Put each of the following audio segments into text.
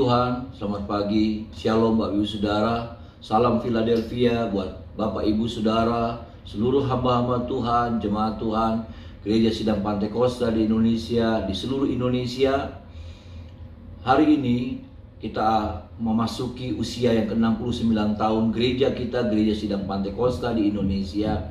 Tuhan, selamat pagi, shalom Bapak Ibu Saudara, salam Philadelphia buat Bapak Ibu Saudara, seluruh hamba-hamba Tuhan, jemaat Tuhan, Gereja Sidang Pantekosta di Indonesia, di seluruh Indonesia. Hari ini kita memasuki usia yang ke-69 tahun gereja kita, Gereja Sidang Pantekosta di Indonesia.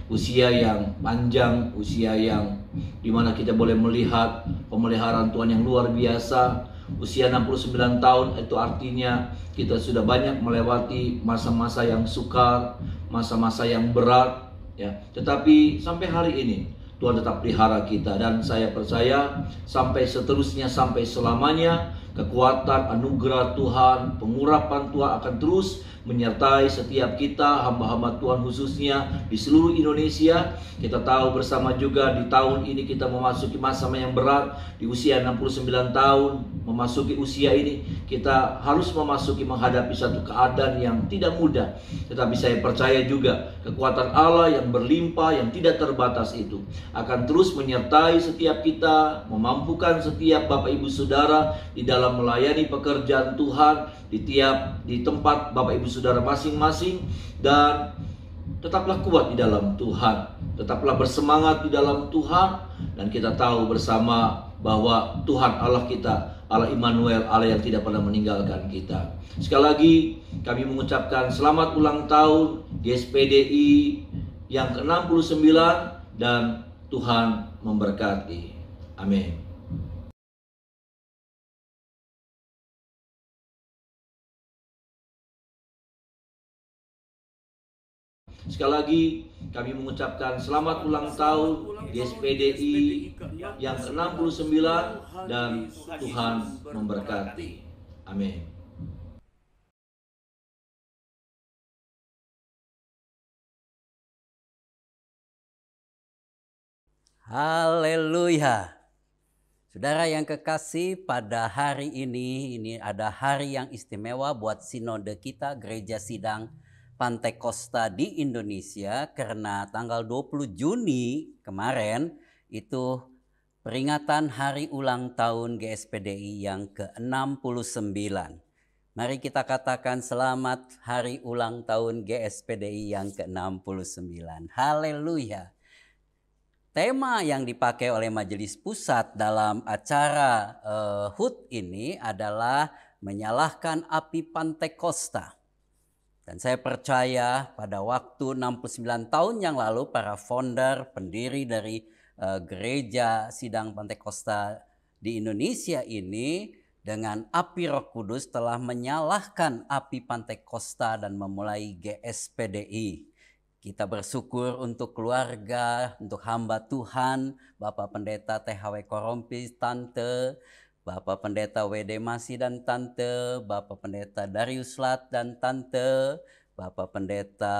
Usia yang panjang, usia yang dimana kita boleh melihat pemeliharaan Tuhan yang luar biasa. Usia 69 tahun itu artinya kita sudah banyak melewati masa-masa yang sukar, masa-masa yang berat, ya. Tetapi sampai hari ini Tuhan tetap pelihara kita, dan saya percaya sampai seterusnya, sampai selamanya kekuatan anugerah Tuhan, pengurapan Tuhan akan terus menyertai setiap kita, hamba-hamba Tuhan khususnya di seluruh Indonesia. Kita tahu bersama juga di tahun ini kita memasuki masa yang berat. Di usia 69 tahun memasuki usia ini, kita harus menghadapi satu keadaan yang tidak mudah. Tetapi saya percaya juga kekuatan Allah yang berlimpah, yang tidak terbatas itu akan terus menyertai setiap kita, memampukan setiap Bapak Ibu Saudara di dalam melayani pekerjaan Tuhan di tempat Bapak Ibu Saudara masing-masing. Dan tetaplah kuat di dalam Tuhan, tetaplah bersemangat di dalam Tuhan, dan kita tahu bersama bahwa Tuhan Allah kita, Allah Immanuel, Allah yang tidak pernah meninggalkan kita. Sekali lagi kami mengucapkan selamat ulang tahun GSPDI yang ke-69, dan Tuhan memberkati. Amin. Sekali lagi kami mengucapkan selamat ulang tahun GSPDI yang ke-69, dan Tuhan memberkati. Amin. Haleluya. Saudara yang kekasih, pada hari ini ada hari yang istimewa buat sinode kita Gereja Sidang Pantekosta di Indonesia, karena tanggal 20 Juni kemarin itu peringatan hari ulang tahun GSPDI yang ke-69. Mari kita katakan selamat hari ulang tahun GSPDI yang ke-69. Haleluya. Tema yang dipakai oleh Majelis Pusat dalam acara HUT ini adalah menyalakan api Pantekosta. Dan saya percaya pada waktu 69 tahun yang lalu para founder, pendiri dari Gereja Sidang Pantekosta di Indonesia ini dengan api Roh Kudus telah menyalakan api Pantekosta dan memulai GSPDI. Kita bersyukur untuk keluarga, untuk hamba Tuhan, Bapak Pendeta THW Korompis, Tante, Bapak Pendeta WD Masi dan Tante, Bapak Pendeta Darius Lat dan Tante, Bapak Pendeta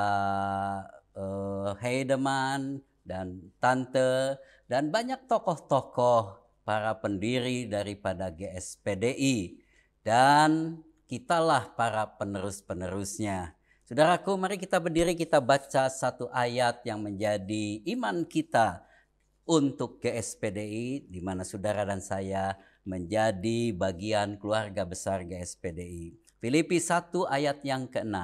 Heideman dan Tante, dan banyak tokoh-tokoh para pendiri daripada GSPDI. Dan kitalah para penerus-penerusnya. Saudaraku, mari kita berdiri, kita baca satu ayat yang menjadi iman kita untuk GSPDI, di mana saudara dan saya menjadi bagian keluarga besar GSPDI. Filipi 1 ayat yang ke-6.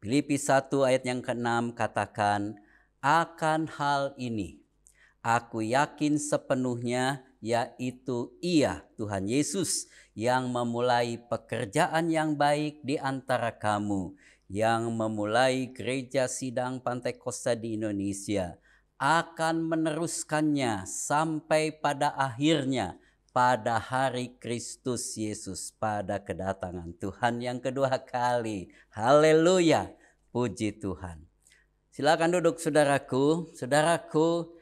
Filipi 1 ayat yang ke-6 katakan, akan hal ini aku yakin sepenuhnya, yaitu Ia, Tuhan Yesus, yang memulai pekerjaan yang baik di antara kamu, yang memulai Gereja Sidang Pantekosta di Indonesia, akan meneruskannya sampai pada akhirnya, pada hari Kristus Yesus, pada kedatangan Tuhan yang kedua kali. Haleluya, puji Tuhan. Silakan duduk saudaraku. Saudaraku,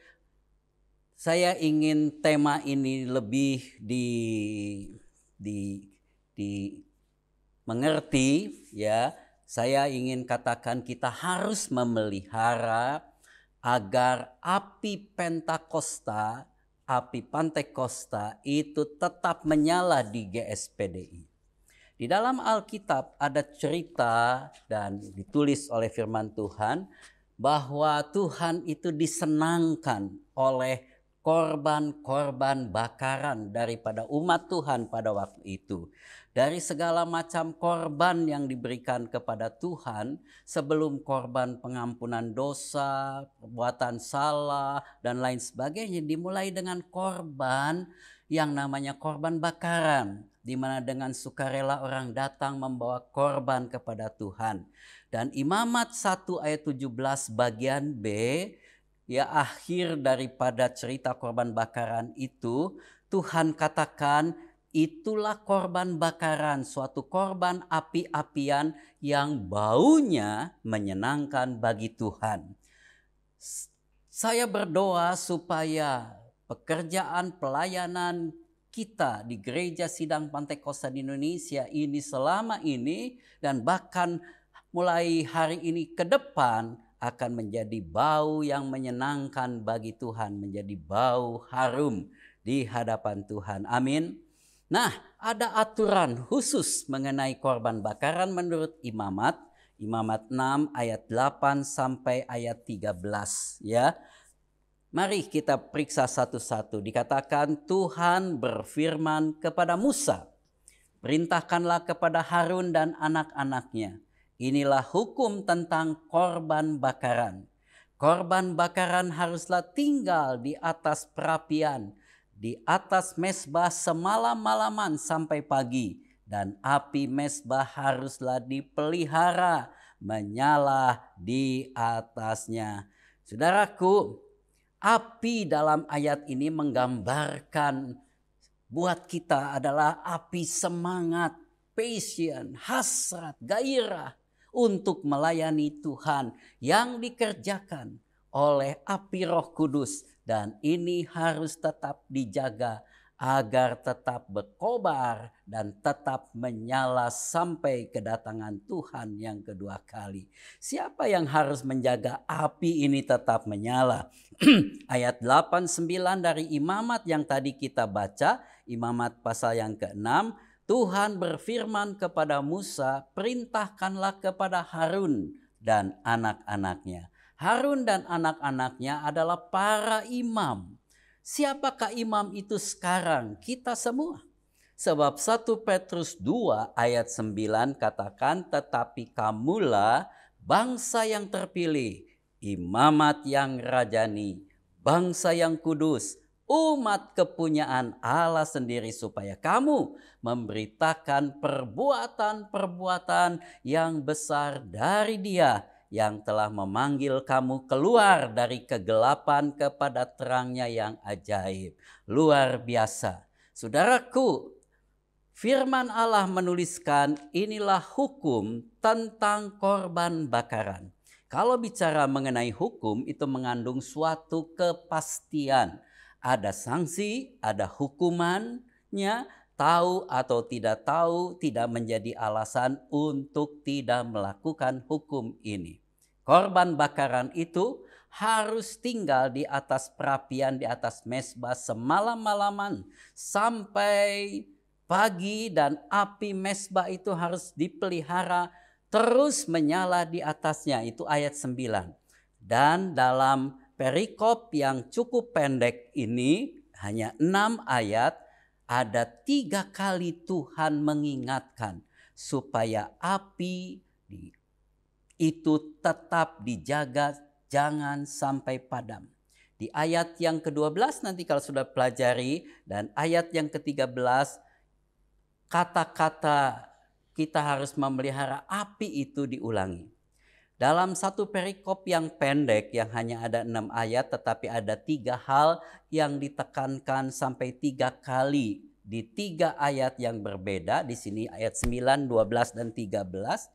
saya ingin tema ini lebih mengerti, ya. Saya ingin katakan kita harus memelihara agar api Pentakosta, api Pantekosta itu tetap menyala di GSPDI. Di dalam Alkitab ada cerita dan ditulis oleh firman Tuhan bahwa Tuhan itu disenangkan oleh korban-korban bakaran daripada umat Tuhan pada waktu itu. Dari segala macam korban yang diberikan kepada Tuhan sebelum korban pengampunan dosa, perbuatan salah, dan lain sebagainya, dimulai dengan korban yang namanya korban bakaran, di mana dengan sukarela orang datang membawa korban kepada Tuhan. Dan Imamat 1 ayat 17 bagian B, ya, akhir daripada cerita korban bakaran itu, Tuhan katakan itulah korban bakaran, suatu korban api-apian yang baunya menyenangkan bagi Tuhan. Saya berdoa supaya pekerjaan pelayanan kita di Gereja Sidang Pantai Kosta di Indonesia ini selama ini dan bahkan mulai hari ini ke depan akan menjadi bau yang menyenangkan bagi Tuhan, menjadi bau harum di hadapan Tuhan. Amin. Nah, ada aturan khusus mengenai korban bakaran menurut Imamat 6 ayat 8 sampai ayat 13, ya. Mari kita periksa satu-satu. Dikatakan Tuhan berfirman kepada Musa, "Perintahkanlah kepada Harun dan anak-anaknya, inilah hukum tentang korban bakaran. Korban bakaran haruslah tinggal di atas perapian, di atas mezbah semalam-malaman sampai pagi. Dan api mezbah haruslah dipelihara, menyala di atasnya." Saudaraku, api dalam ayat ini menggambarkan buat kita adalah api semangat, passion, hasrat, gairah untuk melayani Tuhan yang dikerjakan oleh api Roh Kudus. Dan ini harus tetap dijaga agar tetap berkobar dan tetap menyala sampai kedatangan Tuhan yang kedua kali. Siapa yang harus menjaga api ini tetap menyala? Ayat 8-9 dari Imamat yang tadi kita baca, Imamat pasal yang ke-6, Tuhan berfirman kepada Musa, "Perintahkanlah kepada Harun dan anak-anaknya." Harun dan anak-anaknya adalah para imam. Siapakah imam itu sekarang? Kita semua. Sebab 1 Petrus 2 ayat 9 katakan, "Tetapi kamulah bangsa yang terpilih, imamat yang rajani, bangsa yang kudus, umat kepunyaan Allah sendiri, supaya kamu memberitakan perbuatan-perbuatan yang besar dari Dia yang telah memanggil kamu keluar dari kegelapan kepada terangnya yang ajaib." Luar biasa. Saudaraku, firman Allah menuliskan inilah hukum tentang korban bakaran. Kalau bicara mengenai hukum, itu mengandung suatu kepastian. Ada sanksi, ada hukumannya, tahu atau tidak menjadi alasan untuk tidak melakukan hukum ini. Korban bakaran itu harus tinggal di atas perapian, di atas mezbah semalam-malaman sampai pagi, dan api mezbah itu harus dipelihara terus menyala di atasnya. Itu ayat 9. Dan dalam perikop yang cukup pendek ini, hanya 6 ayat, ada 3 kali Tuhan mengingatkan supaya api itu tetap dijaga, jangan sampai padam. Di ayat yang ke-12 nanti kalau sudah pelajari, dan ayat yang ke-13, kata-kata kita harus memelihara api itu diulangi. Dalam satu perikop yang pendek yang hanya ada 6 ayat, tetapi ada 3 hal yang ditekankan sampai 3 kali di 3 ayat yang berbeda. Di sini ayat 9, 12, dan 13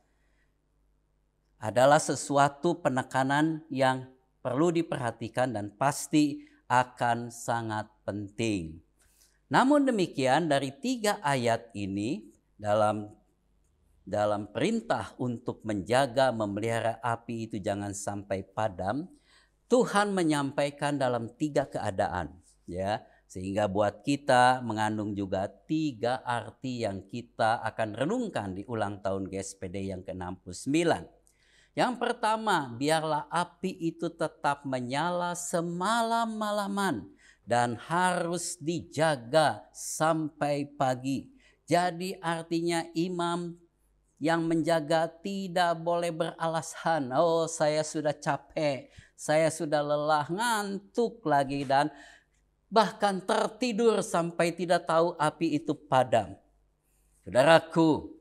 adalah sesuatu penekanan yang perlu diperhatikan dan pasti akan sangat penting. Namun demikian, dari 3 ayat ini dalam perintah untuk menjaga, memelihara api itu jangan sampai padam, Tuhan menyampaikan dalam 3 keadaan, ya. Sehingga buat kita mengandung juga 3 arti yang kita akan renungkan di ulang tahun GSPD yang ke-69. Yang pertama, biarlah api itu tetap menyala semalam-malaman dan harus dijaga sampai pagi. Jadi artinya imam yang menjaga tidak boleh beralasan, oh saya sudah capek, saya sudah lelah, ngantuk lagi, dan bahkan tertidur sampai tidak tahu api itu padam. Saudaraku,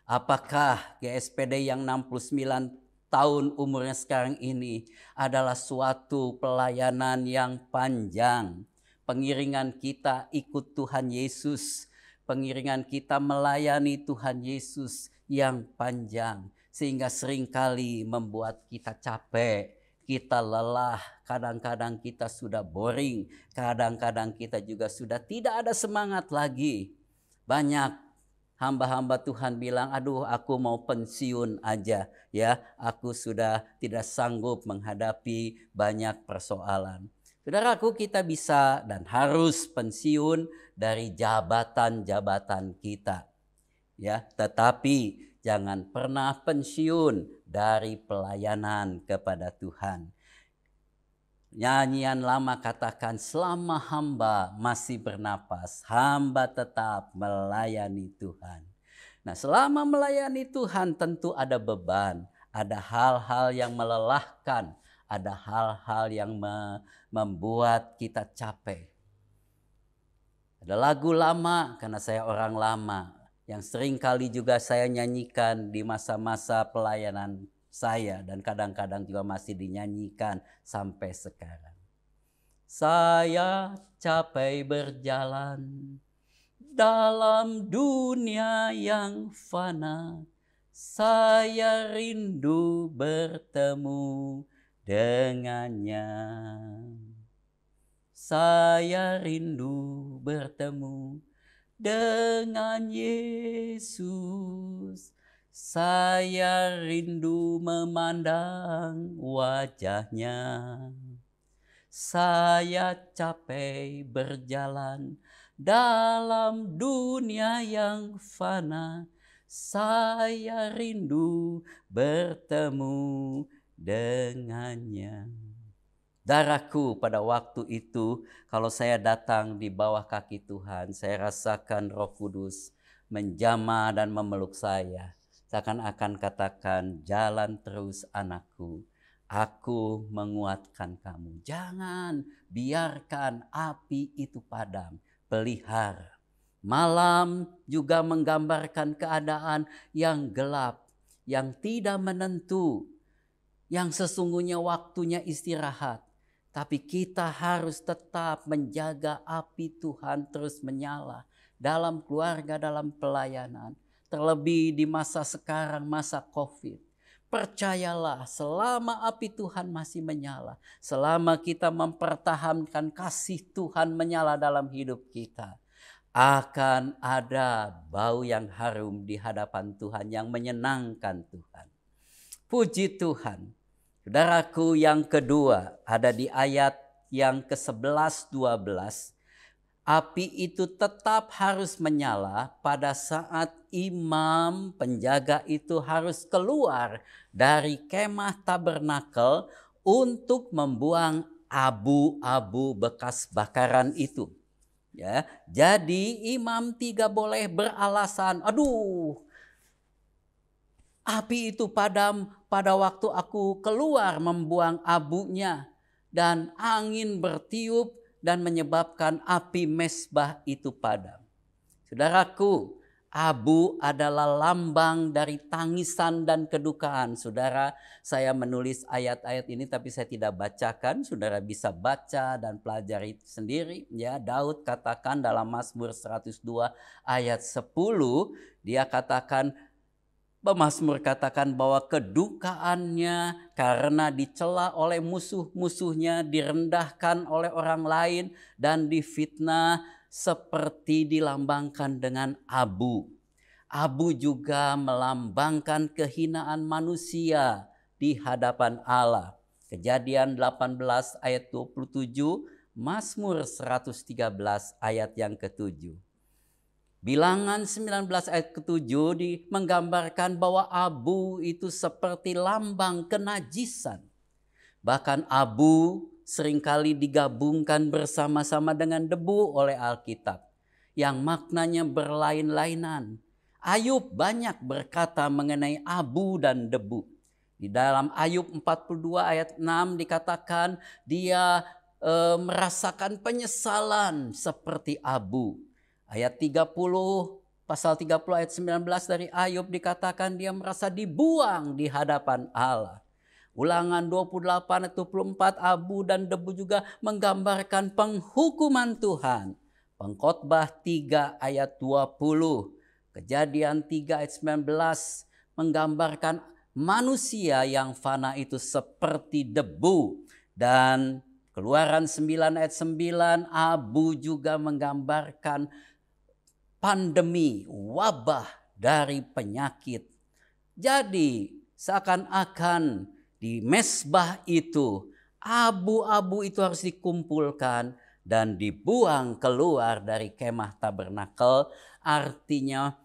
apakah GSPD yang 69 tahun umurnya sekarang ini adalah suatu pelayanan yang panjang? Pengiringan kita ikut Tuhan Yesus, pengiringan kita melayani Tuhan Yesus yang panjang, sehingga seringkali membuat kita capek, kita lelah, kadang-kadang kita sudah boring, kadang-kadang kita juga sudah tidak ada semangat lagi. Banyak hamba-hamba Tuhan bilang, aduh aku mau pensiun aja ya, aku sudah tidak sanggup menghadapi banyak persoalan. Saudaraku, kita bisa dan harus pensiun dari jabatan-jabatan kita. Ya, tetapi jangan pernah pensiun dari pelayanan kepada Tuhan. Nyanyian lama katakan, selama hamba masih bernapas, hamba tetap melayani Tuhan. Nah, selama melayani Tuhan tentu ada beban, ada hal-hal yang melelahkan, ada hal-hal yang membuat kita capek. Ada lagu lama, karena saya orang lama, yang sering kali juga saya nyanyikan di masa-masa pelayanan saya, dan kadang-kadang juga masih dinyanyikan sampai sekarang. Saya capek berjalan dalam dunia yang fana, saya rindu bertemu dengannya. Saya rindu bertemu dengan Yesus. Saya rindu memandang wajahnya. Saya capek berjalan dalam dunia yang fana. Saya rindu bertemu dengannya. Darahku, pada waktu itu kalau saya datang di bawah kaki Tuhan, saya rasakan Roh Kudus menjamah dan memeluk saya. Seakan-akan katakan, jalan terus anakku, aku menguatkan kamu. Jangan biarkan api itu padam, pelihara. Malam juga menggambarkan keadaan yang gelap, yang tidak menentu, yang sesungguhnya waktunya istirahat. Tapi kita harus tetap menjaga api Tuhan terus menyala dalam keluarga, dalam pelayanan. Terlebih di masa sekarang, masa COVID. Percayalah, selama api Tuhan masih menyala, selama kita mempertahankan kasih Tuhan menyala dalam hidup kita, akan ada bau yang harum di hadapan Tuhan yang menyenangkan Tuhan. Puji Tuhan. Saudaraku, yang kedua ada di ayat yang ke-11-12. Api itu tetap harus menyala pada saat imam penjaga itu harus keluar dari kemah tabernakel untuk membuang abu-abu bekas bakaran itu. Ya, jadi imam tidak boleh beralasan, aduh, api itu padam pada waktu aku keluar membuang abunya, dan angin bertiup dan menyebabkan api mezbah itu padam. Saudaraku, abu adalah lambang dari tangisan dan kedukaan. Saudara, saya menulis ayat-ayat ini tapi saya tidak bacakan. Saudara bisa baca dan pelajari sendiri. Ya, Daud katakan dalam Mazmur 102 ayat 10, dia katakan, pemazmur katakan bahwa kedukaannya karena dicela oleh musuh-musuhnya, direndahkan oleh orang lain dan difitnah seperti dilambangkan dengan abu. Abu juga melambangkan kehinaan manusia di hadapan Allah. Kejadian 18 ayat 27, Mazmur 113 ayat yang ke-7. Bilangan 19 ayat ke-7 menggambarkan bahwa abu itu seperti lambang kenajisan. Bahkan abu seringkali digabungkan bersama-sama dengan debu oleh Alkitab, yang maknanya berlain-lainan. Ayub banyak berkata mengenai abu dan debu. Di dalam Ayub 42 ayat 6 dikatakan dia merasakan penyesalan seperti abu. Ayat 30, pasal 30 ayat 19 dari Ayub dikatakan dia merasa dibuang di hadapan Allah. Ulangan 28 ayat 24, abu dan debu juga menggambarkan penghukuman Tuhan. Pengkhotbah 3 ayat 20, Kejadian 3 ayat 19 menggambarkan manusia yang fana itu seperti debu. Dan Keluaran 9 ayat 9, abu juga menggambarkan pandemi, wabah dari penyakit. Jadi seakan-akan di mezbah itu, abu-abu itu harus dikumpulkan dan dibuang keluar dari kemah tabernakel. Artinya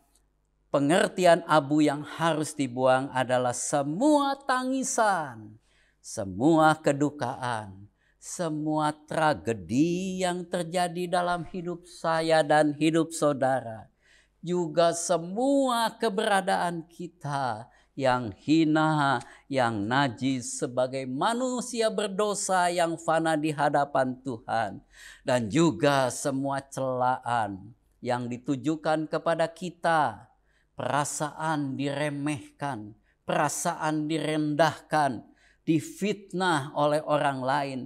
pengertian abu yang harus dibuang adalah semua tangisan, semua kedukaan, semua tragedi yang terjadi dalam hidup saya dan hidup saudara. Juga semua keberadaan kita yang hina, yang najis sebagai manusia berdosa yang fana di hadapan Tuhan. Dan juga semua celaan yang ditujukan kepada kita. Perasaan diremehkan, perasaan direndahkan, difitnah oleh orang lain.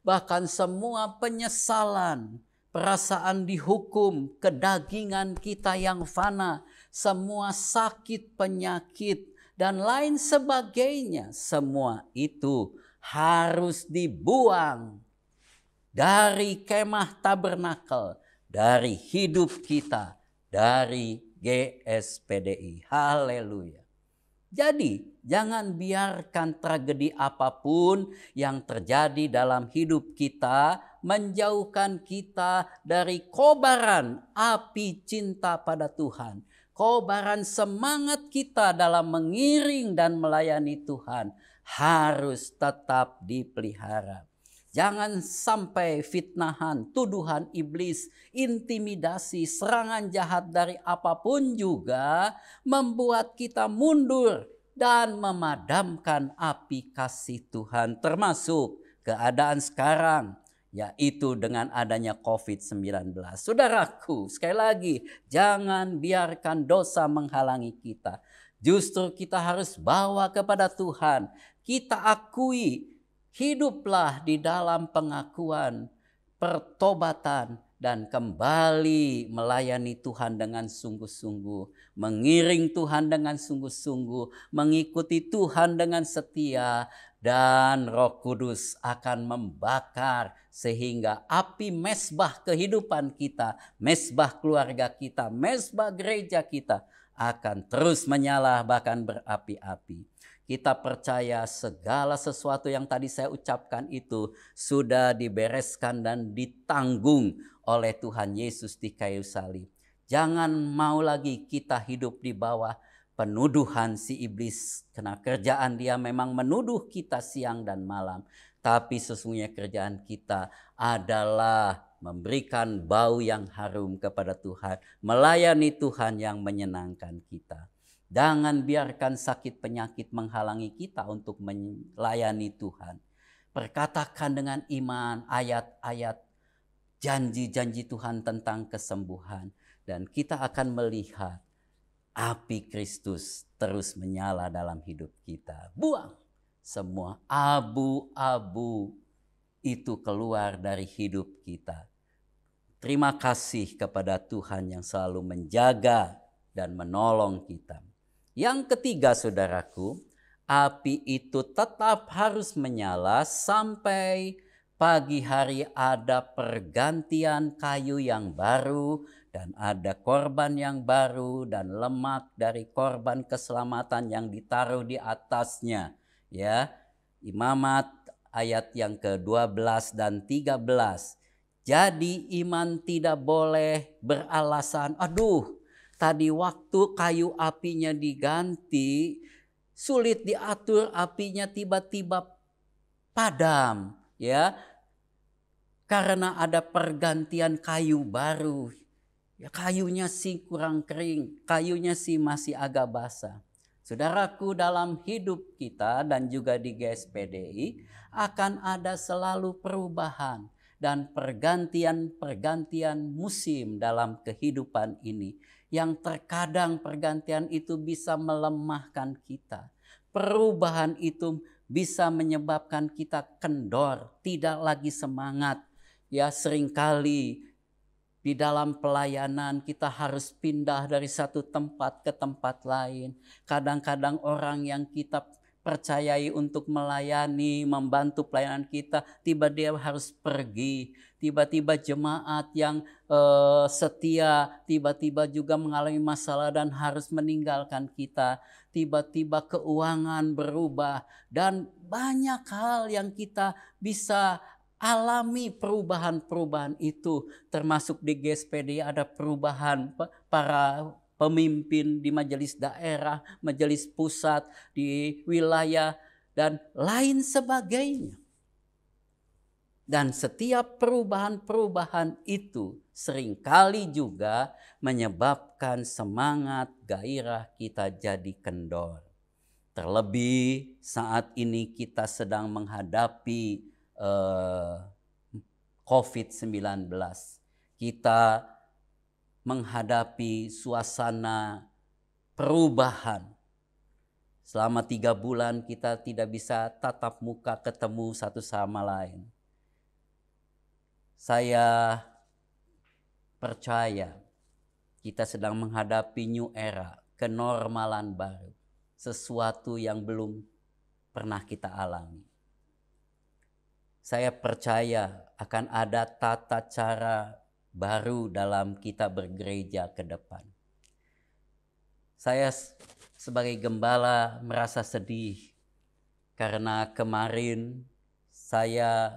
Bahkan semua penyesalan, perasaan dihukum, kedagingan kita yang fana, semua sakit penyakit, dan lain sebagainya. Semua itu harus dibuang dari kemah tabernakel, dari hidup kita, dari GSPDI. Haleluya. Jadi jangan biarkan tragedi apapun yang terjadi dalam hidup kita menjauhkan kita dari kobaran api cinta pada Tuhan. Kobaran semangat kita dalam mengiring dan melayani Tuhan harus tetap dipelihara. Jangan sampai fitnahan, tuduhan iblis, intimidasi, serangan jahat dari apapun juga membuat kita mundur dan memadamkan api kasih Tuhan, termasuk keadaan sekarang, yaitu dengan adanya COVID-19. Saudaraku, sekali lagi, jangan biarkan dosa menghalangi kita. Justru kita harus bawa kepada Tuhan. Kita akui, hiduplah di dalam pengakuan, pertobatan, dan kembali melayani Tuhan dengan sungguh-sungguh. Mengiring Tuhan dengan sungguh-sungguh. Mengikuti Tuhan dengan setia. Dan Roh Kudus akan membakar sehingga api mezbah kehidupan kita, mezbah keluarga kita, mezbah gereja kita akan terus menyala bahkan berapi-api. Kita percaya segala sesuatu yang tadi saya ucapkan itu sudah dibereskan dan ditanggung oleh Tuhan Yesus di kayu salib. Jangan mau lagi kita hidup di bawah penuduhan si iblis. Karena kerjaan dia memang menuduh kita siang dan malam. Tapi sesungguhnya kerjaan kita adalah memberikan bau yang harum kepada Tuhan. Melayani Tuhan yang menyenangkan kita. Jangan biarkan sakit penyakit menghalangi kita untuk melayani Tuhan. Perkatakan dengan iman ayat-ayat janji-janji Tuhan tentang kesembuhan. Dan kita akan melihat api Kristus terus menyala dalam hidup kita. Buang semua abu-abu itu keluar dari hidup kita. Terima kasih kepada Tuhan yang selalu menjaga dan menolong kita. Yang ketiga, saudaraku, api itu tetap harus menyala sampai pagi hari ada pergantian kayu yang baru dan ada korban yang baru dan lemak dari korban keselamatan yang ditaruh di atasnya. Ya, Imamat ayat yang ke-12 dan 13. Jadi iman tidak boleh beralasan, aduh, tadi waktu kayu apinya diganti, sulit diatur apinya tiba-tiba padam. Ya, karena ada pergantian kayu baru. Ya, kayunya sih kurang kering, kayunya sih masih agak basah. Saudaraku, dalam hidup kita dan juga di GSPDI akan ada selalu perubahan dan pergantian musim dalam kehidupan ini. Yang terkadang pergantian itu bisa melemahkan kita. Perubahan itu bisa menyebabkan kita kendor, tidak lagi semangat. Ya, seringkali di dalam pelayanan kita harus pindah dari satu tempat ke tempat lain. Kadang-kadang orang yang kita percayai untuk melayani, membantu pelayanan kita, tiba-tiba harus pergi. Tiba-tiba jemaat yang setia, tiba-tiba juga mengalami masalah dan harus meninggalkan kita. Tiba-tiba keuangan berubah dan banyak hal yang kita bisa alami perubahan-perubahan itu, termasuk di GSPD ada perubahan para pemimpin di majelis daerah, majelis pusat, di wilayah, dan lain sebagainya. Dan setiap perubahan-perubahan itu seringkali juga menyebabkan semangat gairah kita jadi kendor. Terlebih saat ini kita sedang menghadapi COVID-19. Kita menghadapi suasana perubahan. Selama 3 bulan kita tidak bisa tatap muka ketemu satu sama lain. Saya percaya kita sedang menghadapi new era, kenormalan baru. Sesuatu yang belum pernah kita alami. Saya percaya akan ada tata cara baru dalam kita bergereja ke depan. Saya sebagai gembala merasa sedih karena kemarin saya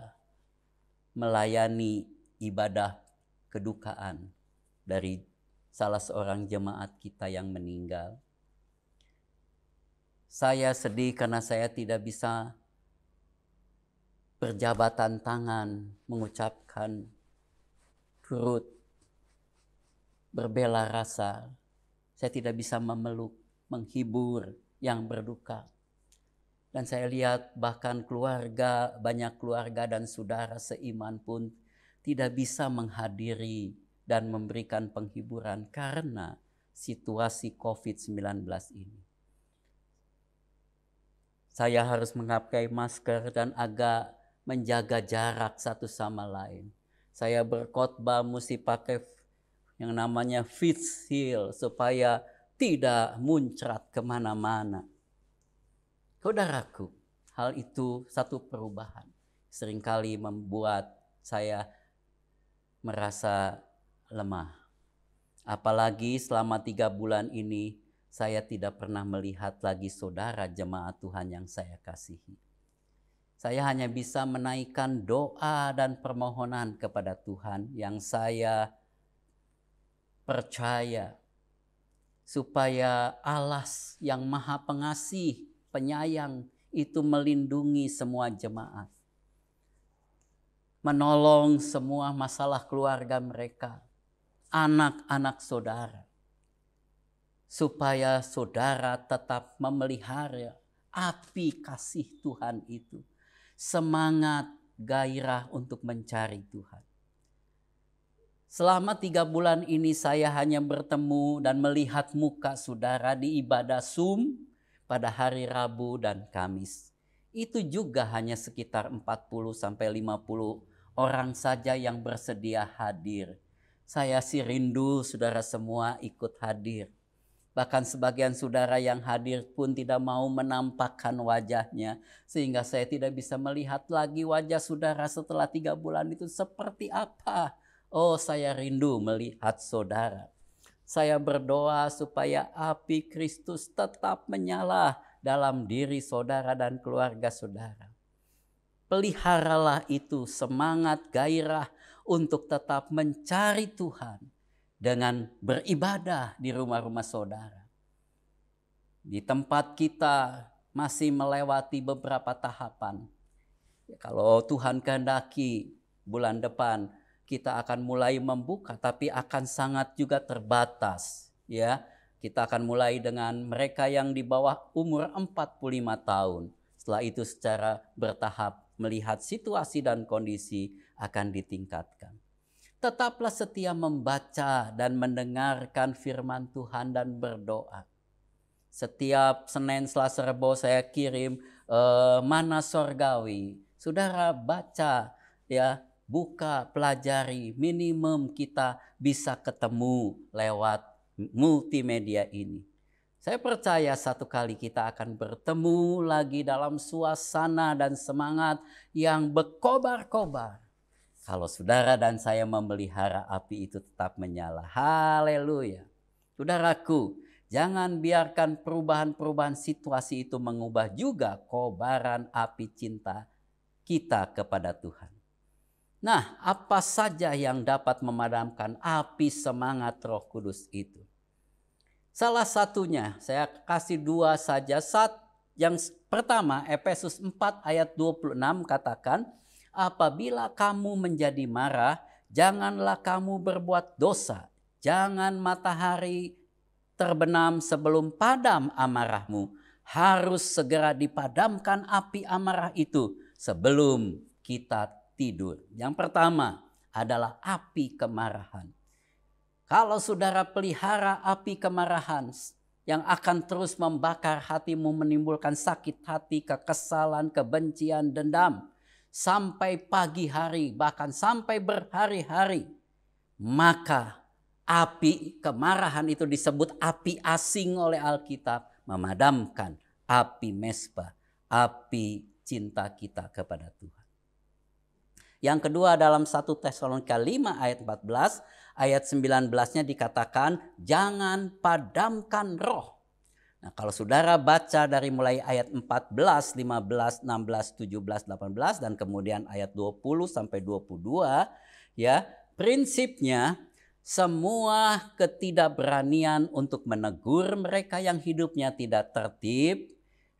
melayani ibadah kedukaan dari salah seorang jemaat kita yang meninggal. Saya sedih karena saya tidak bisa berjabatan tangan mengucapkan turut berbela rasa. Saya tidak bisa memeluk, menghibur yang berduka. Dan saya lihat bahkan keluarga, banyak keluarga dan saudara seiman pun tidak bisa menghadiri dan memberikan penghiburan karena situasi COVID-19 ini. Saya harus memakai masker dan agak menjaga jarak satu sama lain. Saya berkhotbah mesti pakai yang namanya face shield supaya tidak muncrat kemana-mana. Saudaraku, hal itu satu perubahan. Seringkali membuat saya merasa lemah. Apalagi selama 3 bulan ini saya tidak pernah melihat lagi saudara jemaat Tuhan yang saya kasihi. Saya hanya bisa menaikkan doa dan permohonan kepada Tuhan yang saya percaya supaya Allah yang Maha Pengasih, Penyayang itu melindungi semua jemaat. Menolong semua masalah keluarga mereka, anak-anak saudara. Supaya saudara tetap memelihara api kasih Tuhan itu. Semangat, gairah untuk mencari Tuhan. Selama 3 bulan ini saya hanya bertemu dan melihat muka saudara di ibadah Zoom pada hari Rabu dan Kamis. Itu juga hanya sekitar 40-50 orang saja yang bersedia hadir. Saya sih rindu saudara semua ikut hadir. Bahkan sebagian saudara yang hadir pun tidak mau menampakkan wajahnya. Sehingga saya tidak bisa melihat lagi wajah saudara setelah 3 bulan itu seperti apa. Oh, saya rindu melihat saudara. Saya berdoa supaya api Kristus tetap menyala dalam diri saudara dan keluarga saudara. Peliharalah itu semangat gairah untuk tetap mencari Tuhan. Dengan beribadah di rumah-rumah saudara. Di tempat kita masih melewati beberapa tahapan. Kalau Tuhan kehendaki bulan depan kita akan mulai membuka, tapi akan sangat juga terbatas, ya. Kita akan mulai dengan mereka yang di bawah umur 45 tahun. Setelah itu secara bertahap melihat situasi dan kondisi akan ditingkatkan. Tetaplah setia membaca dan mendengarkan firman Tuhan dan berdoa. Setiap Senin, Selasa, Rebo saya kirim Mana Sorgawi. Saudara baca, ya, buka, pelajari, minimum kita bisa ketemu lewat multimedia ini. Saya percaya satu kali kita akan bertemu lagi dalam suasana dan semangat yang berkobar-kobar. Kalau saudara dan saya memelihara api itu tetap menyala. Haleluya. Saudaraku, jangan biarkan perubahan-perubahan situasi itu mengubah juga kobaran api cinta kita kepada Tuhan. Nah, apa saja yang dapat memadamkan api semangat Roh Kudus itu? Salah satunya, saya kasih dua saja. Yang pertama, Efesus 4 ayat 26 katakan, apabila kamu menjadi marah, janganlah kamu berbuat dosa. Jangan matahari terbenam sebelum padam amarahmu. Harus segera dipadamkan api amarah itu sebelum kita tidur. Yang pertama adalah api kemarahan. Kalau saudara pelihara api kemarahan yang akan terus membakar hatimu, menimbulkan sakit hati, kekesalan, kebencian, dendam, sampai pagi hari, bahkan sampai berhari-hari, maka api kemarahan itu disebut api asing oleh Alkitab, memadamkan api mesbah, api cinta kita kepada Tuhan. Yang kedua dalam 1 Tesalonika 5 ayat 14, ayat 19-nya dikatakan jangan padamkan roh. Nah, kalau saudara baca dari mulai ayat 14, 15, 16, 17, 18 dan kemudian ayat 20 sampai 22, ya, prinsipnya semua ketidakberanian untuk menegur mereka yang hidupnya tidak tertib,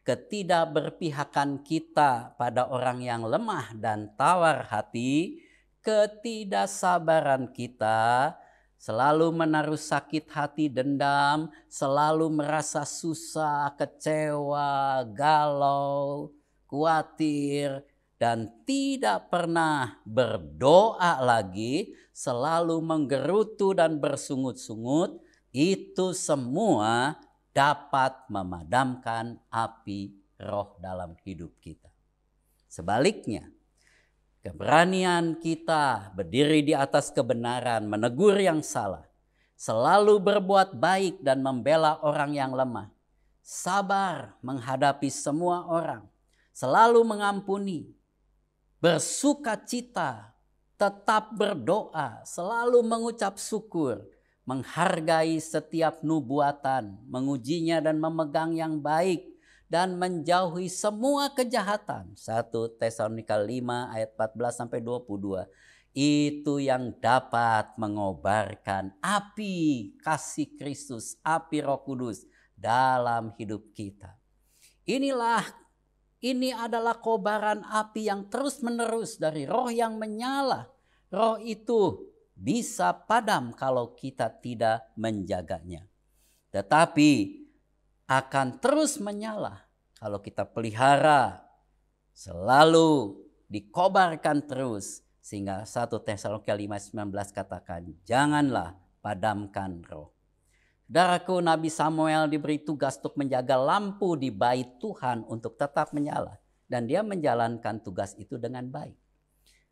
ketidakberpihakan kita pada orang yang lemah dan tawar hati, ketidaksabaran kita, selalu menaruh sakit hati, dendam, selalu merasa susah, kecewa, galau, khawatir, dan tidak pernah berdoa lagi, selalu menggerutu dan bersungut-sungut, itu semua dapat memadamkan api roh dalam hidup kita. Sebaliknya, keberanian kita berdiri di atas kebenaran, menegur yang salah, selalu berbuat baik dan membela orang yang lemah, sabar menghadapi semua orang, selalu mengampuni, bersukacita, tetap berdoa, selalu mengucap syukur, menghargai setiap nubuatan, mengujinya dan memegang yang baik, dan menjauhi semua kejahatan. 1 Tesalonika 5 ayat 14 sampai 22. Itu yang dapat mengobarkan api kasih Kristus, api Roh Kudus dalam hidup kita. Ini adalah kobaran api yang terus-menerus dari roh yang menyala. Roh itu bisa padam kalau kita tidak menjaganya. Tetapi akan terus menyala kalau kita pelihara, selalu dikobarkan terus. Sehingga 1 Tesalonika 5:19 katakan, janganlah padamkan roh. Saudaraku, Nabi Samuel diberi tugas untuk menjaga lampu di bait Tuhan untuk tetap menyala. Dan dia menjalankan tugas itu dengan baik.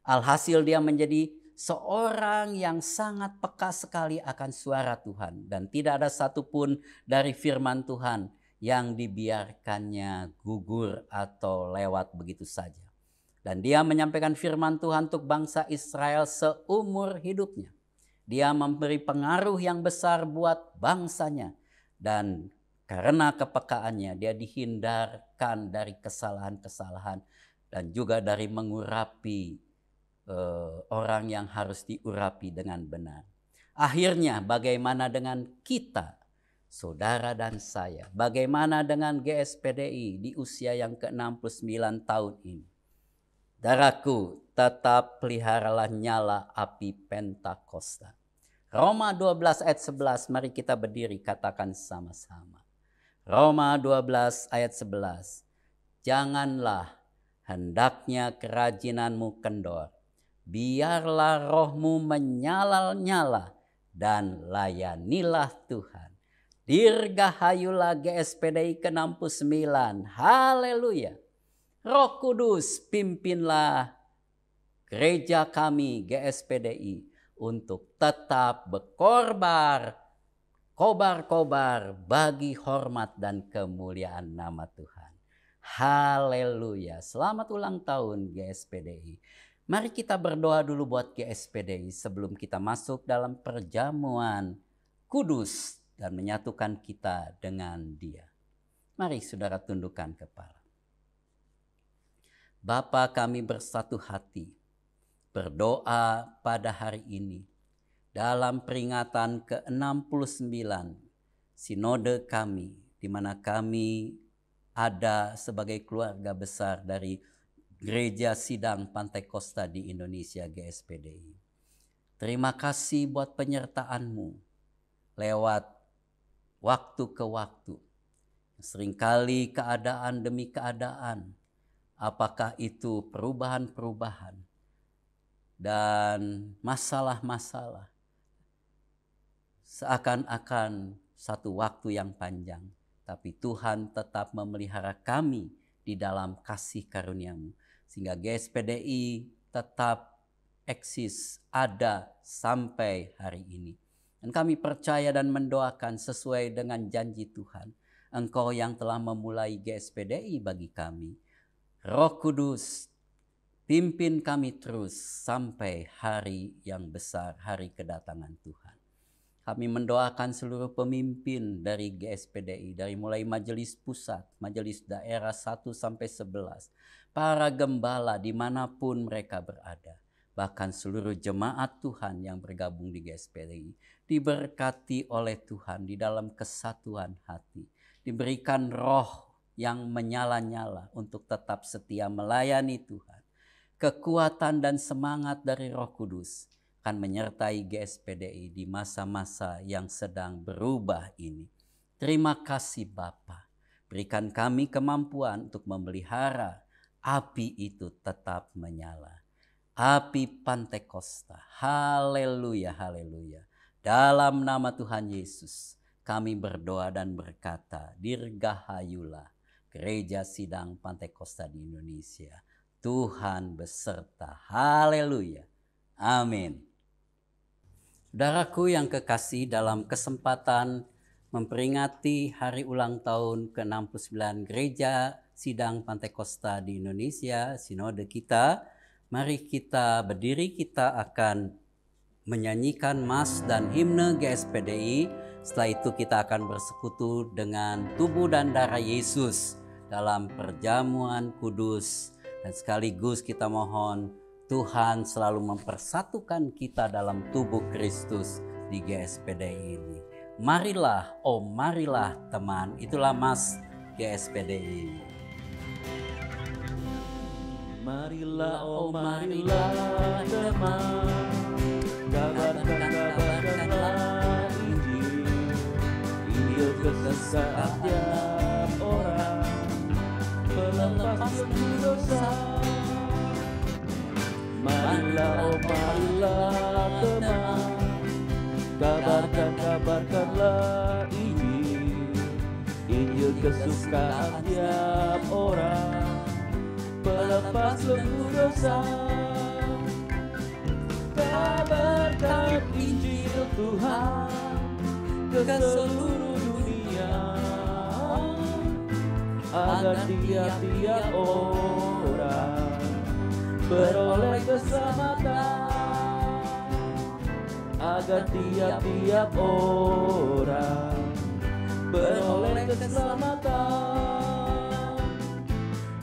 Alhasil dia menjadi seorang yang sangat peka sekali akan suara Tuhan. Dan tidak ada satupun dari firman Tuhan yang dibiarkannya gugur atau lewat begitu saja. Dan dia menyampaikan firman Tuhan untuk bangsa Israel seumur hidupnya. Dia memberi pengaruh yang besar buat bangsanya. Dan karena kepekaannya dia dihindarkan dari kesalahan-kesalahan. Dan juga dari mengurapi orang yang harus diurapi dengan benar. Akhirnya bagaimana dengan kita, saudara dan saya? Bagaimana dengan GSPDI di usia yang ke-69 tahun ini? Saudaraku, tetap peliharalah nyala api Pentakosta. Roma 12 ayat 11, mari kita berdiri katakan sama-sama. Roma 12 ayat 11. Janganlah hendaknya kerajinanmu kendor. Biarlah rohmu menyala-nyala dan layanilah Tuhan. Dirgahayulah GSPDI ke-69. Haleluya. Roh Kudus pimpinlah gereja kami GSPDI untuk tetap kobar-kobar bagi hormat dan kemuliaan nama Tuhan. Haleluya. Selamat ulang tahun GSPDI. Mari kita berdoa dulu buat GSPDI sebelum kita masuk dalam perjamuan kudus dan menyatukan kita dengan Dia. Mari saudara tundukkan kepala. Bapa, kami bersatu hati berdoa pada hari ini dalam peringatan ke-69 sinode kami, di mana kami ada sebagai keluarga besar dari Gereja Sidang Pantekosta di Indonesia GSPDI. Terima kasih buat penyertaan-Mu lewat waktu ke waktu. Seringkali keadaan demi keadaan, apakah itu perubahan-perubahan dan masalah-masalah, seakan-akan satu waktu yang panjang, tapi Tuhan tetap memelihara kami di dalam kasih karunia-Mu, sehingga GSPDI tetap eksis, ada sampai hari ini. Dan kami percaya dan mendoakan sesuai dengan janji Tuhan, Engkau yang telah memulai GSPDI bagi kami. Roh Kudus, pimpin kami terus sampai hari yang besar, hari kedatangan Tuhan. Kami mendoakan seluruh pemimpin dari GSPDI, dari mulai majelis pusat, majelis daerah 1 sampai 11, para gembala dimanapun mereka berada, bahkan seluruh jemaat Tuhan yang bergabung di GSPDI, diberkati oleh Tuhan di dalam kesatuan hati, diberikan roh yang menyala-nyala untuk tetap setia melayani Tuhan. Kekuatan dan semangat dari Roh Kudus akan menyertai GSPDI di masa-masa yang sedang berubah ini. Terima kasih Bapa. Berikan kami kemampuan untuk memelihara api itu tetap menyala. Api Pantekosta. Haleluya, haleluya. Dalam nama Tuhan Yesus kami berdoa dan berkata, dirgahayulah Gereja Sidang Pantekosta di Indonesia. Tuhan beserta. Haleluya. Amin. Saudaraku yang kekasih, dalam kesempatan memperingati hari ulang tahun ke-69 Gereja Sidang Pantekosta di Indonesia, sinode kita, mari kita berdiri, kita akan menyanyikan mas dan himne GSPDI. Setelah itu kita akan bersekutu dengan tubuh dan darah Yesus dalam perjamuan kudus. Dan sekaligus kita mohon Tuhan selalu mempersatukan kita dalam tubuh Kristus di GSPDI ini. Marilah, oh marilah teman, itulah mas GSPDI. Marilah, oh marilah teman, kabarkanlah Injil, Injil kesesatan tiap orang, pelepas dosa. Marilah, oh marilah teman, kabarkanlah Injil, Injil kesukaan tiap orang, pelepas dosa. Kabarkan Injil Tuhan ke seluruh dunia, agar tiap-tiap orang beroleh keselamatan, agar tiap-tiap orang beroleh keselamatan,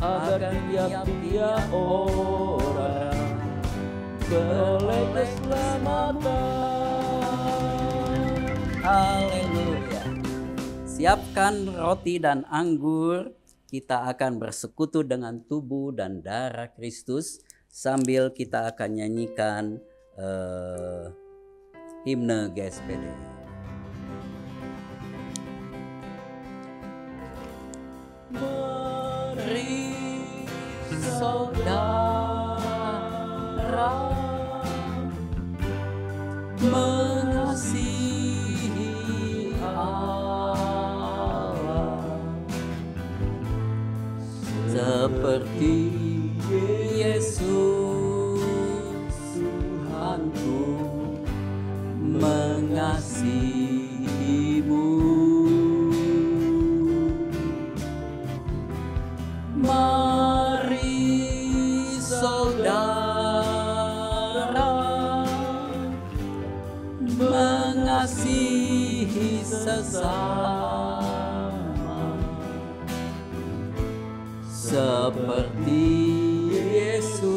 agar tiap-tiap orang beroleh keselamatan. Haleluya. Siapkan roti dan anggur, kita akan bersekutu dengan tubuh dan darah Kristus sambil kita akan nyanyikan himne GSPD. Mari saudara mengasihi Allah seperti Yesus Tuhanku mengasihimu. Mari saudara mengasihi sesama seperti Yesus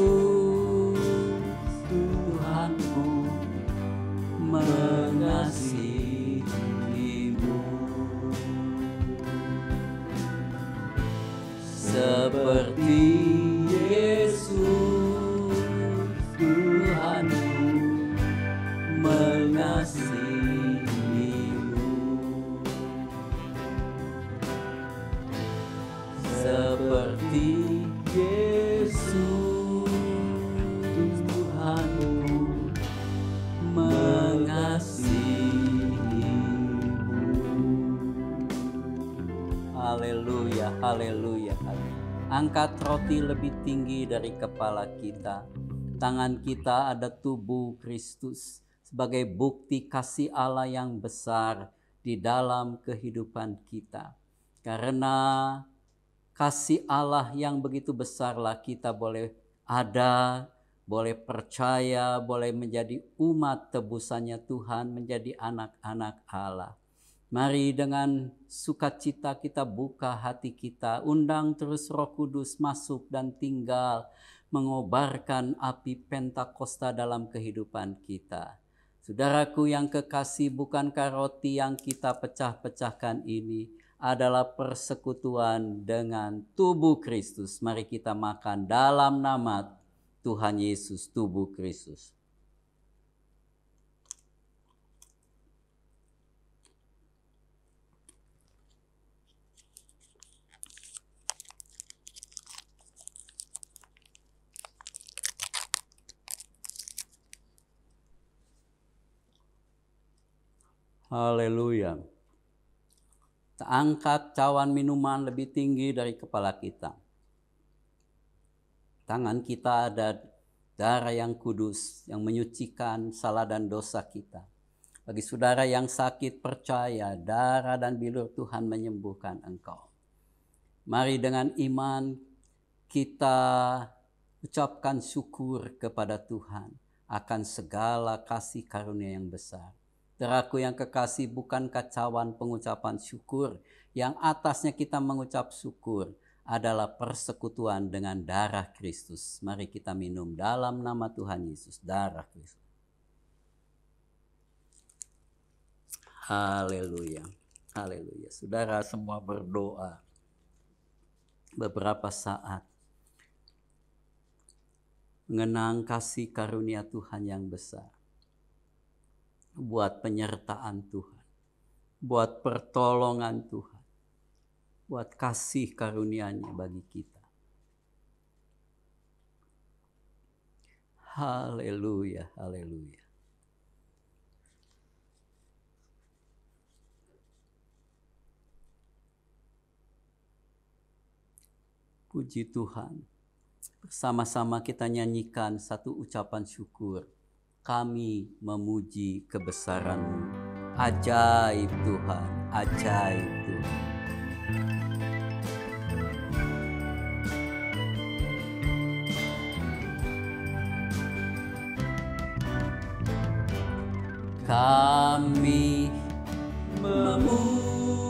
Tuhanku mengasihimu. Seperti Yesus Tuhanku mengasihimu. Seperti Yesus Tuhanku mengasihimu. Haleluya, haleluya. Angkat roti lebih tinggi dari kepala kita. Tangan kita ada tubuh Kristus sebagai bukti kasih Allah yang besar di dalam kehidupan kita. Karena kasih Allah yang begitu besarlah kita boleh ada, boleh percaya, boleh menjadi umat tebusannya Tuhan, menjadi anak-anak Allah. Mari dengan sukacita kita buka hati kita, undang terus Roh Kudus masuk dan tinggal, mengobarkan api Pentakosta dalam kehidupan kita. Saudaraku yang kekasih, bukankah roti yang kita pecah-pecahkan ini adalah persekutuan dengan tubuh Kristus? Mari kita makan dalam nama Tuhan Yesus, tubuh Kristus. Haleluya. Kita angkat cawan minuman lebih tinggi dari kepala kita. Tangan kita ada darah yang kudus yang menyucikan salah dan dosa kita. Bagi saudara yang sakit, percaya darah dan bilur Tuhan menyembuhkan engkau. Mari dengan iman kita ucapkan syukur kepada Tuhan akan segala kasih karunia yang besar. Saudaraku yang kekasih, bukankah cawan pengucapan syukur yang atasnya kita mengucap syukur adalah persekutuan dengan darah Kristus. Mari kita minum dalam nama Tuhan Yesus, darah Kristus. Haleluya, haleluya. Saudara semua berdoa beberapa saat, mengenang kasih karunia Tuhan yang besar. Buat penyertaan Tuhan, buat pertolongan Tuhan, buat kasih karunia-Nya bagi kita. Haleluya, haleluya. Puji Tuhan. Bersama-sama kita nyanyikan satu ucapan syukur. Kami memuji kebesaran-Mu. Ajaib Tuhan, ajaib Tuhan. Kami memuji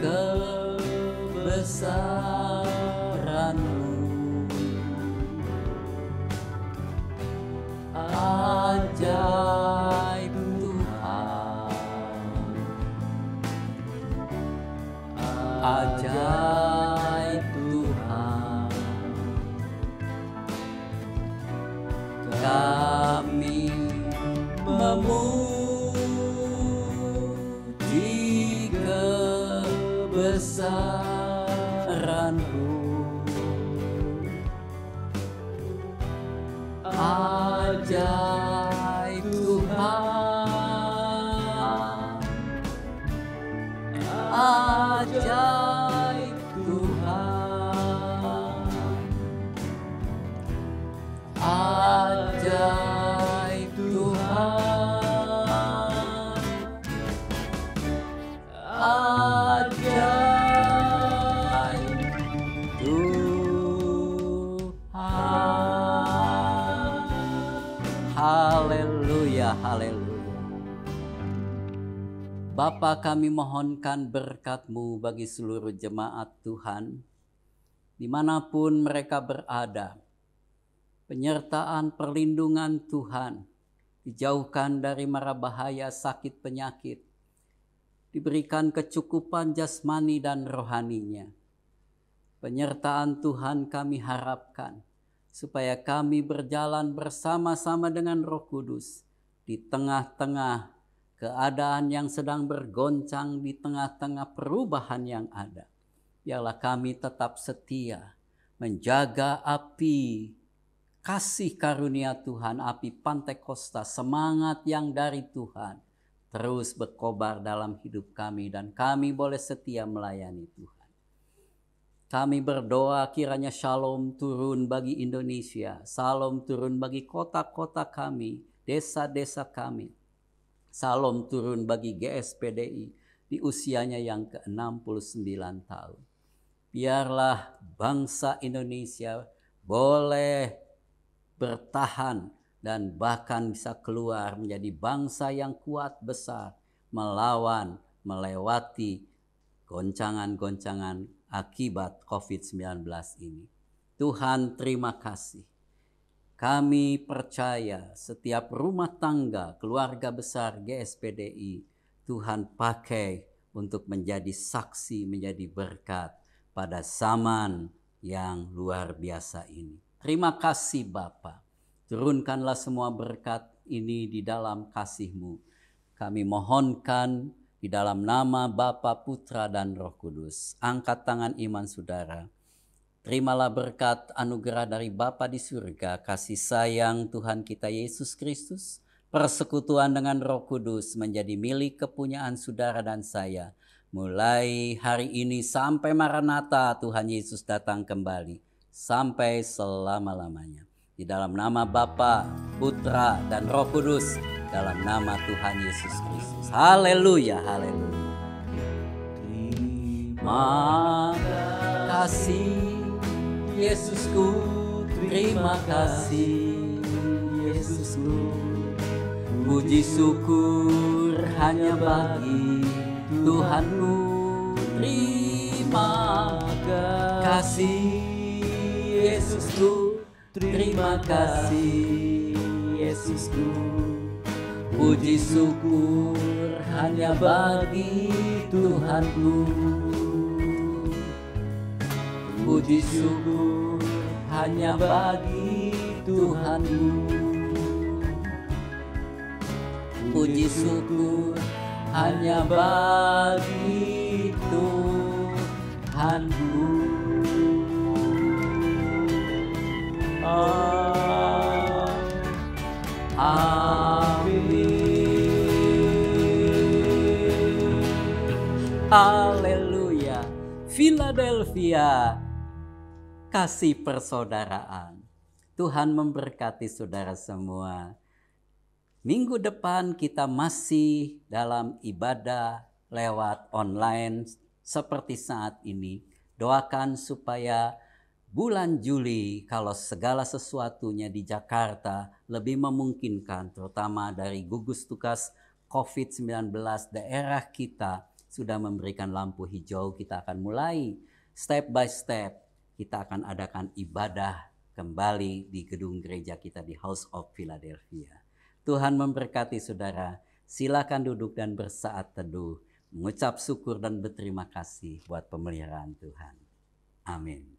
kebesaran-Mu. Ajaib Tuhan, ajaib Tuhan. memuji kebesaran-Mu. Ajaib Tuhan, ajaib Tuhan, ajaib Tuhan, ajaib Tuhan. Haleluya, haleluya. Bapa, kami mohonkan berkat-Mu bagi seluruh jemaat Tuhan, dimanapun mereka berada. Penyertaan perlindungan Tuhan, dijauhkan dari mara bahaya sakit penyakit, diberikan kecukupan jasmani dan rohaninya. Penyertaan Tuhan kami harapkan, supaya kami berjalan bersama-sama dengan Roh Kudus di tengah-tengah keadaan yang sedang bergoncang, di tengah-tengah perubahan yang ada. Biarlah kami tetap setia menjaga api kasih karunia Tuhan, api Pantekosta, semangat yang dari Tuhan terus berkobar dalam hidup kami, dan kami boleh setia melayani Tuhan. Kami berdoa kiranya shalom turun bagi Indonesia, shalom turun bagi kota-kota kami, desa-desa kami. Shalom turun bagi GSPDI di usianya yang ke-69 tahun. Biarlah bangsa Indonesia boleh bertahan dan bahkan bisa keluar menjadi bangsa yang kuat besar, melewati goncangan-goncangan akibat COVID-19 ini. Tuhan, terima kasih. Kami percaya setiap rumah tangga, keluarga besar GSPDI, Tuhan pakai untuk menjadi saksi, menjadi berkat pada zaman yang luar biasa ini. Terima kasih Bapa. Turunkanlah semua berkat ini di dalam kasih-Mu. Kami mohonkan di dalam nama Bapa, Putra, dan Roh Kudus. Angkat tangan iman saudara. Terimalah berkat anugerah dari Bapa di surga, kasih sayang Tuhan kita Yesus Kristus, persekutuan dengan Roh Kudus menjadi milik kepunyaan saudara dan saya. Mulai hari ini sampai Maranatha Tuhan Yesus datang kembali, sampai selama-lamanya. Di dalam nama Bapa, Putra, dan Roh Kudus, dalam nama Tuhan Yesus Kristus. Haleluya, haleluya. Terima kasih Yesusku, terima kasih Yesusku. Puji syukur hanya bagi Tuhanku. Terima kasih Yesusku, terima kasih Yesusku. Puji syukur hanya bagi Tuhanku. Puji syukur hanya bagi Tuhanku. Puji syukur hanya bagi Tuhanku. Amin. Haleluya. Philadelphia, kasih persaudaraan. Tuhan memberkati saudara semua. Minggu depan kita masih dalam ibadah lewat online seperti saat ini. Doakan supaya bulan Juli, kalau segala sesuatunya di Jakarta lebih memungkinkan, terutama dari gugus tugas COVID-19, daerah kita sudah memberikan lampu hijau. Kita akan mulai step by step. Kita akan adakan ibadah kembali di gedung gereja kita di House of Philadelphia. Tuhan memberkati saudara. Silakan duduk dan bersaat teduh, mengucap syukur dan berterima kasih buat pemeliharaan Tuhan. Amin.